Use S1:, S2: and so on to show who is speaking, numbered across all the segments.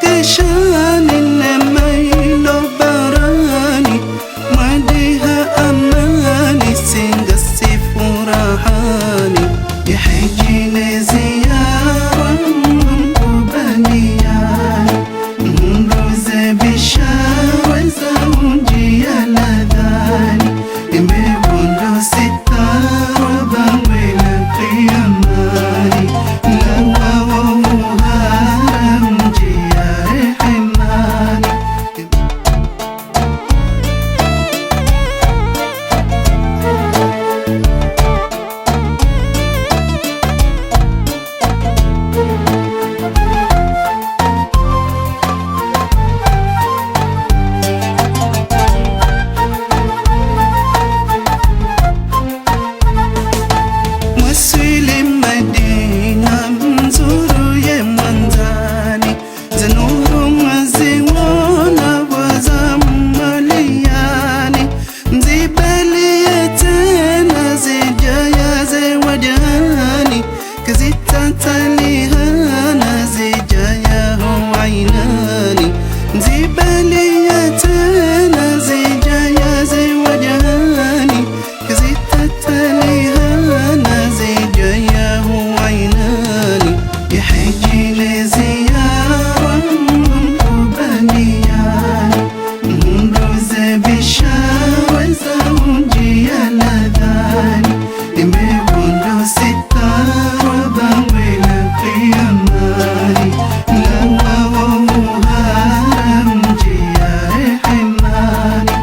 S1: keshani nemailo barani madiha amani singa sifurahani yahijine ziyara mkubaliani mruze bishara za unjia ladhani imebundo sitara bangwela qiyamani lawa muharam jia rehemani Mwasili Madina mzuru ye mwanzani zanuru mwaziwona wazamaliani mzibalie tena zijaya ze wajani kazitataliana zijaya huwainani mzibalie tena zijaya ze wajani kazitataliana zijaya huwainani yahijile ziyara mkubaliani mruze bishara za unjia ladhani imebundo sitara bangwela qiyamani lawa muharam jia rehemani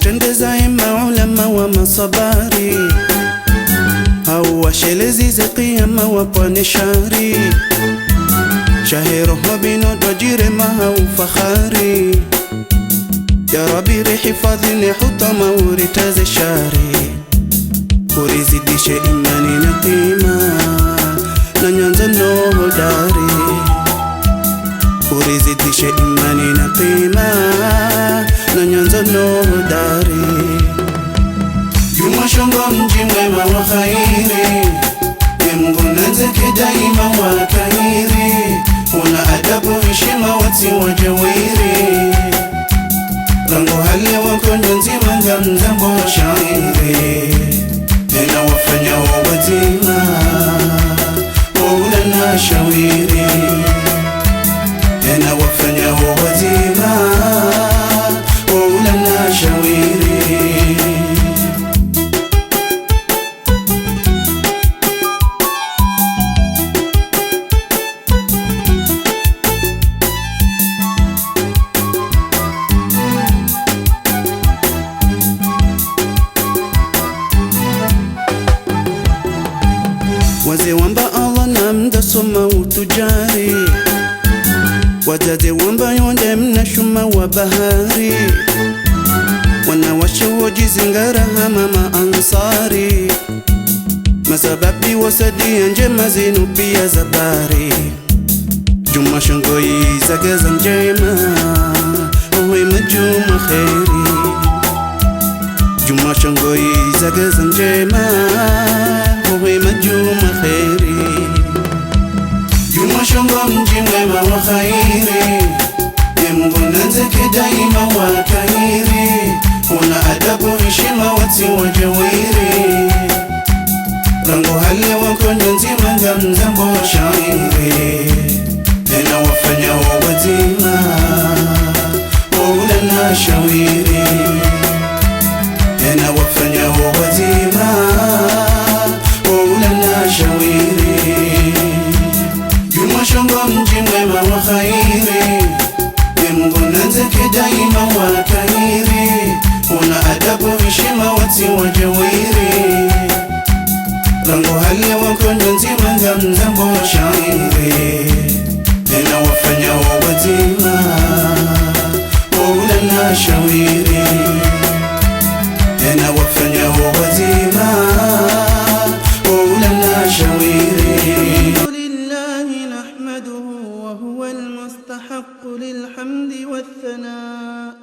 S1: utendeza ima ulama wa masabari, au washelezi za qiyama wa pwani shari, shahiro mabino dwajire maha ufakhari. Ya Rabbi rihifadhini hutama uritaze shari, urizidishe imani na qima na nyanza no hodari, urizidishe imani na qima na nyanza no hodari. Juma Shongo mji mwema wa khairi, Mungu nanzeke daima wa kahiri, una adabu heshima wati wajawiri, lango hali wako nzima ngamzambo shairi, tena wafanya wazima na shawiri, tena wafanya wazima na shawiri. Wazee wamba Allah na mdasoma utujari, wazazi wamba yonde mnashuma wa bahari, wanawasha wajizingara hama maansari, masababi wasadia njema zinu pia zabari. Juma Shongo izagaza njema uwe majuma khairi, Juma Shongo izagaza njema uwe majuma khairi. Juma Shongo mji mwema wa khairi, Mungu nanzeke daima wa kahiri, una adabu heshima wati wajawiri, lango hali wako nzima ngamzambo shairi, tena wafanya wazima na shawiri, tena wafanya wazima na shawiri. Juma Shongo mji mwema wa khairi, Mungu nanzeke daima wa kahiri, una adabu heshima wati wajawiri, lango hali wako nzima ngamzambo shairi, tena wafanya wazima na shawiri, tena wafanya wazima na shawiri. Lillahi nahmaduhu wa huwa almustahiq lilhamdi wathana,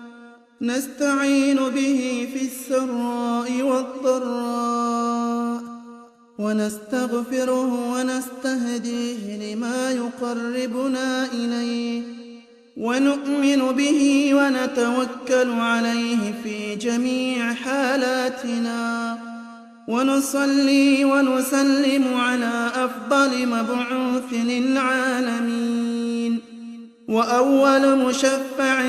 S1: nasta'inu bihi fi as-sarra'i wad-dharra, wa nastaghfiruhu wa nastahdihi lima yuqarribuna ilayhi, ونؤمن به ونتوكل عليه في جميع حالاتنا، ونصلي ونسلم على أفضل مبعوث للعالمين، وأول مشفع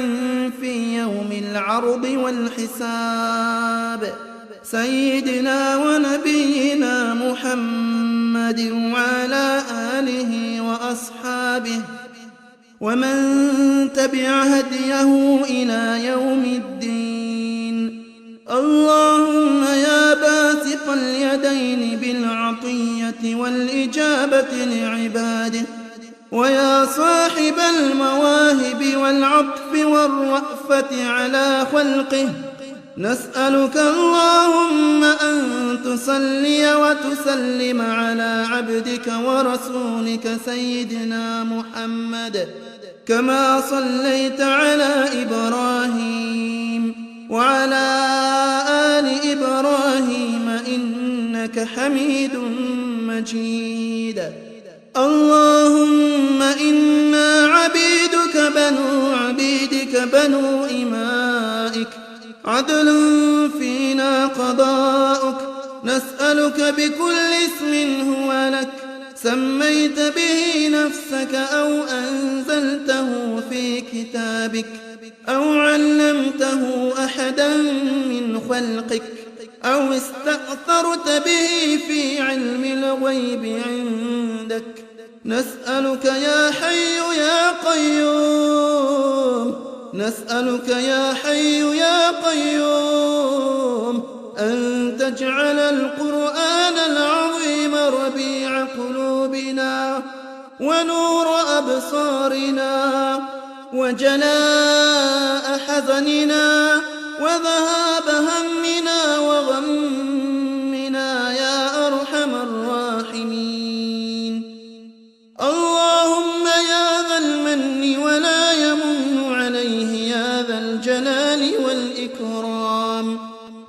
S1: في يوم العرض والحساب، سيدنا ونبينا محمد وعلى آله وأصحابه ومن تبع هديه إلى يوم الدين. اللهم يا باسط اليدين بالعطية والإجابة لعباده، ويا صاحب المواهب والعطف والرأفة على خلقه، نسألك اللهم أن تصلي وتسلم على عبدك ورسولك سيدنا محمد، كما صليت على إبراهيم وعلى آل إبراهيم إنك حميد مجيد. اللهم إنا عبيدك بنو إمائك، عدل فينا قضاؤك، نسألك بكل اسم هو لك سميت به نفسك أو أنزلته في كتابك أو علمته أحدا من خلقك أو استأثرت به في علم الغيب عندك، نسألك يا حي يا قيوم نسألك يا حي يا قيوم أن تجعل القرآن العظيم ربيع قلوبنا ونور أبصارنا وجلاء حزننا وذهاب همنا وغمنا يا أرحم الراحمين. اللهم يا ذا المن ولا يمن عليه يا ذا الجلال والإكرام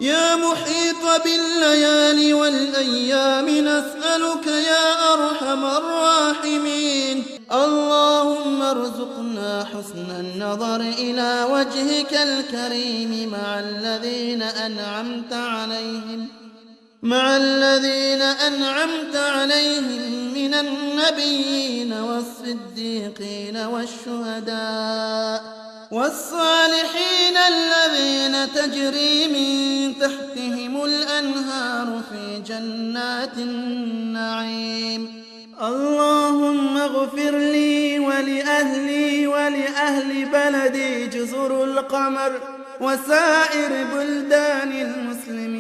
S1: يا محيط بالليالي والأيام نسألك يا أرحم الراحمين. اللهم ارزقنا حسن النظر إلى وجهك الكريم مع الذين أنعمت عليهم من النبيين والصديقين والشهداء والصالحين الذين تجري من تحتهم الأنهار في جنات النعيم. اللهم اغفر لي ولأهلي ولأهل بلدي جزر القمر وسائر بلدان المسلمين